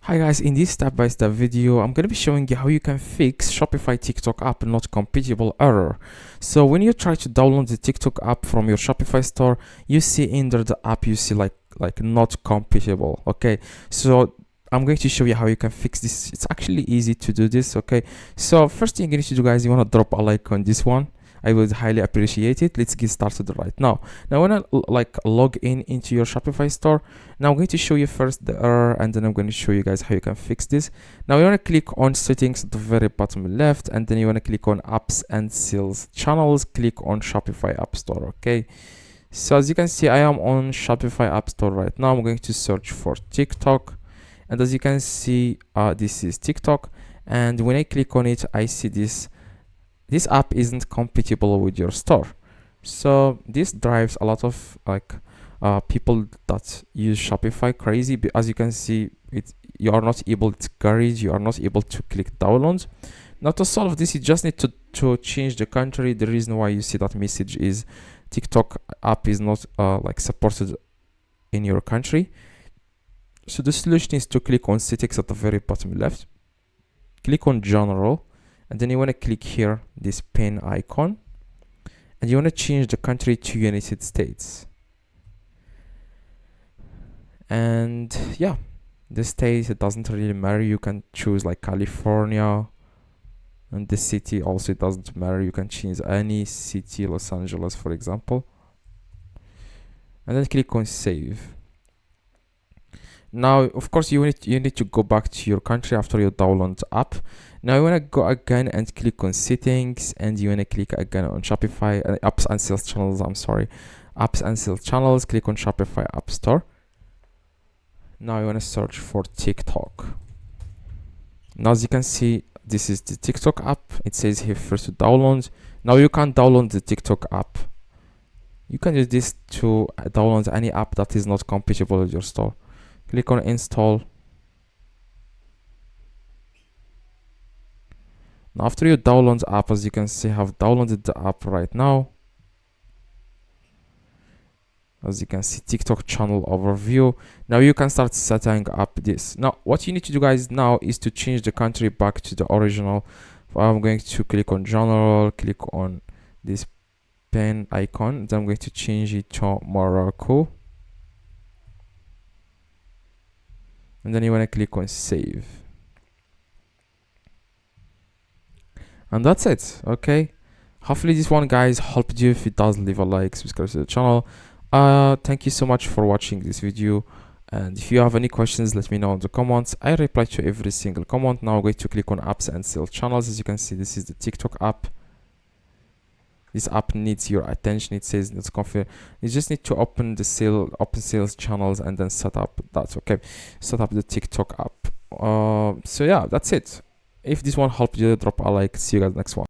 Hi guys, in this step-by-step video, I'm going to be showing you how you can fix Shopify TikTok app not compatible error. So when you try to download the TikTok app from your Shopify store, you see under the app, you see like not compatible. Okay, so I'm going to show you how you can fix this. It's actually easy to do this. Okay, so first thing you need to do, guys, you want to drop a like on this one. I would highly appreciate it. Let's get started right now. Now, when I log in into your Shopify store, now I'm going to show you first the error, and then I'm going to show you guys how you can fix this. Now, you want to click on settings at the very bottom left, and then you want to click on apps and sales channels. Click on Shopify App Store. Okay. So as you can see, I am on Shopify App Store right now. I'm going to search for TikTok, and as you can see, this is TikTok. And when I click on it, I see this app isn't compatible with your store. So this drives a lot of people that use Shopify crazy. As you can see, you are not able to garage, you are not able to click download. Now to solve this, you just need to change the country. The reason why you see that message is TikTok app is not supported in your country. So the solution is to click on settings at the very bottom left, click on general, and then you want to click here, this pen icon, and you want to change the country to United States. And yeah, the state, it doesn't really matter. You can choose like California, and the city also, it doesn't matter. You can change any city, Los Angeles, for example, and then click on save. Now, of course, you need to go back to your country after you download the app. Now you want to go again and click on settings, and you want to click again on Shopify apps and sales channels. Apps and sales channels. Click on Shopify App Store. Now you want to search for TikTok. Now as you can see, this is the TikTok app. It says here first to download. Now you can download the TikTok app. You can use this to download any app that is not compatible with your store. Click on install. Now after you download the app, as you can see, I have downloaded the app right now. As you can see, TikTok channel overview. Now you can start setting up this. Now what you need to do, guys, now is to change the country back to the original. I'm going to click on general, click on this pen icon, then I'm going to change it to Morocco. And then you want to click on save. And that's it. Okay, hopefully this one, guys, helped you. If it does, leave a like, subscribe to the channel. Thank you so much for watching this video, and if you have any questions, let me know in the comments. I reply to every single comment. Now I'm going to click on apps and sales channels. As you can see, this is the TikTok app. This app needs your attention. It says let's configure. You just need to open sales channels and then set up that. Okay, set up the TikTok app. So yeah, that's it. If this one helped you, drop a like. See you guys next one.